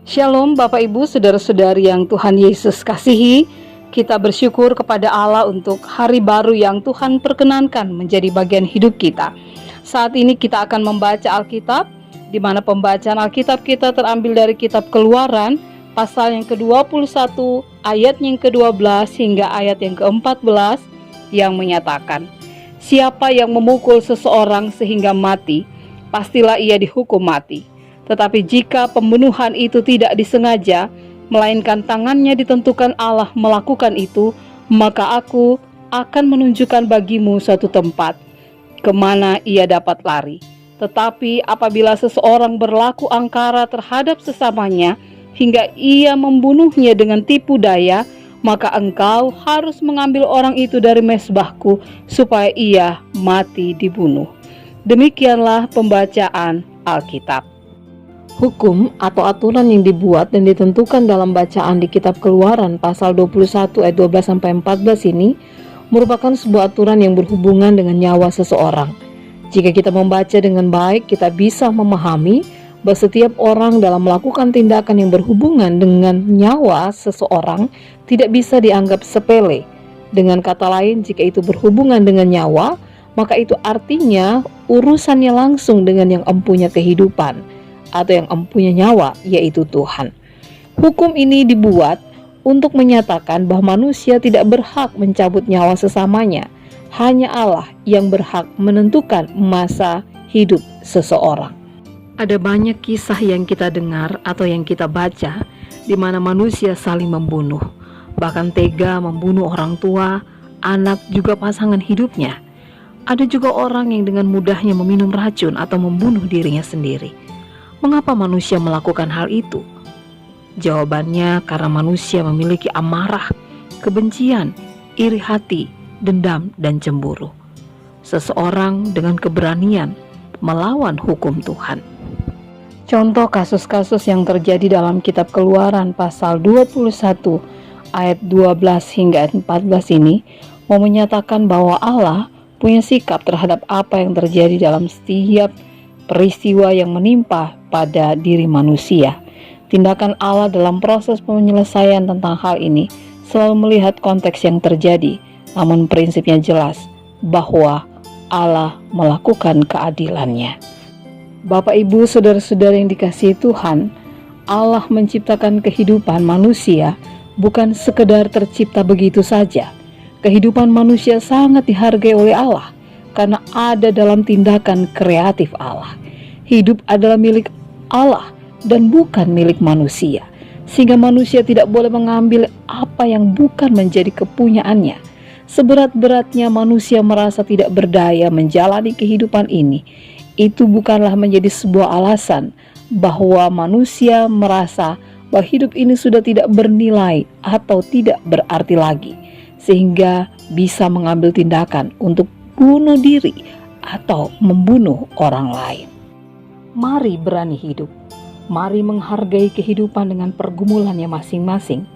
Shalom Bapak Ibu, saudara-saudari yang Tuhan Yesus kasihi. Kita bersyukur kepada Allah untuk hari baru yang Tuhan perkenankan menjadi bagian hidup kita. Saat ini kita akan membaca Alkitab, di mana pembacaan Alkitab kita terambil dari kitab Keluaran, pasal yang ke-21, ayat yang ke-12 hingga ayat yang ke-14, yang menyatakan, "Siapa yang memukul seseorang sehingga mati, pastilah ia dihukum mati. Tetapi jika pembunuhan itu tidak disengaja, melainkan tangannya ditentukan Allah melakukan itu, maka aku akan menunjukkan bagimu suatu tempat kemana ia dapat lari. Tetapi apabila seseorang berlaku angkara terhadap sesamanya, hingga ia membunuhnya dengan tipu daya, maka engkau harus mengambil orang itu dari mezbahku, supaya ia mati dibunuh." Demikianlah pembacaan Alkitab. Hukum atau aturan yang dibuat dan ditentukan dalam bacaan di kitab Keluaran pasal 21 ayat 12-14 ini merupakan sebuah aturan yang berhubungan dengan nyawa seseorang. Jika kita membaca dengan baik, kita bisa memahami bahwa setiap orang dalam melakukan tindakan yang berhubungan dengan nyawa seseorang tidak bisa dianggap sepele. Dengan kata lain, jika itu berhubungan dengan nyawa, maka itu artinya urusannya langsung dengan yang empunya kehidupan atau yang empunya nyawa, yaitu Tuhan. Hukum ini dibuat untuk menyatakan bahwa manusia tidak berhak mencabut nyawa sesamanya. Hanya Allah yang berhak menentukan masa hidup seseorang. Ada banyak kisah yang kita dengar atau yang kita baca di mana manusia saling membunuh, bahkan tega membunuh orang tua, anak, juga pasangan hidupnya. Ada juga orang yang dengan mudahnya meminum racun atau membunuh dirinya sendiri. Mengapa manusia melakukan hal itu? Jawabannya karena manusia memiliki amarah, kebencian, iri hati, dendam, dan cemburu. Seseorang dengan keberanian melawan hukum Tuhan. Contoh kasus-kasus yang terjadi dalam kitab Keluaran pasal 21 ayat 12 hingga ayat 14 ini mau menyatakan bahwa Allah punya sikap terhadap apa yang terjadi dalam setiap peristiwa yang menimpa pada diri manusia. Tindakan Allah dalam proses penyelesaian tentang hal ini selalu melihat konteks yang terjadi, namun prinsipnya jelas bahwa Allah melakukan keadilannya. Bapak, Ibu, saudara-saudara yang dikasihi Tuhan, Allah menciptakan kehidupan manusia bukan sekedar tercipta begitu saja. Kehidupan manusia sangat dihargai oleh Allah karena ada dalam tindakan kreatif Allah. Hidup adalah milik Allah dan bukan milik manusia, sehingga manusia tidak boleh mengambil apa yang bukan menjadi kepunyaannya. Seberat-beratnya manusia merasa tidak berdaya menjalani kehidupan ini, itu bukanlah menjadi sebuah alasan bahwa manusia merasa bahwa hidup ini sudah tidak bernilai atau tidak berarti lagi, sehingga bisa mengambil tindakan untuk bunuh diri atau membunuh orang lain. Mari berani hidup. Mari menghargai kehidupan dengan pergumulannya masing-masing.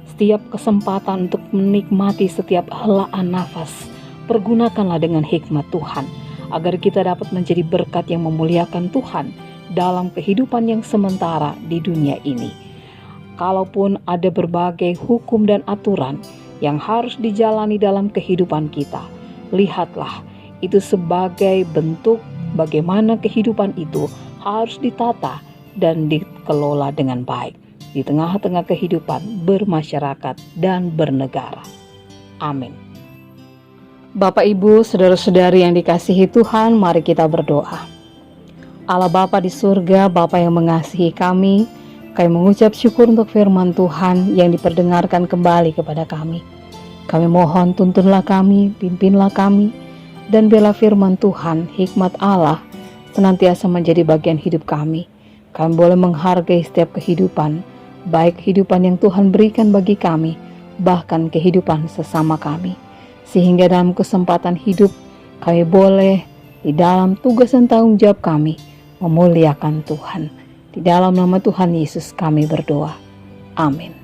Setiap kesempatan untuk menikmati setiap helaan nafas, pergunakanlah dengan hikmat Tuhan, agar kita dapat menjadi berkat yang memuliakan Tuhan dalam kehidupan yang sementara di dunia ini. Kalaupun ada berbagai hukum dan aturan yang harus dijalani dalam kehidupan kita, lihatlah itu sebagai bentuk bagaimana kehidupan itu harus ditata dan dikelola dengan baik di tengah-tengah kehidupan bermasyarakat dan bernegara. Amin. Bapak, Ibu, saudara-saudari yang dikasihi Tuhan, mari kita berdoa. Allah Bapa di surga, Bapa yang mengasihi kami mengucap syukur untuk firman Tuhan yang diperdengarkan kembali kepada kami. Kami mohon tuntunlah kami, pimpinlah kami, dan biarlah firman Tuhan, hikmat Allah, senantiasa menjadi bagian hidup kami. Kami boleh menghargai setiap kehidupan, baik kehidupan yang Tuhan berikan bagi kami, bahkan kehidupan sesama kami. Sehingga dalam kesempatan hidup, kami boleh di dalam tugas dan tanggung jawab kami, memuliakan Tuhan. Di dalam nama Tuhan Yesus kami berdoa. Amin.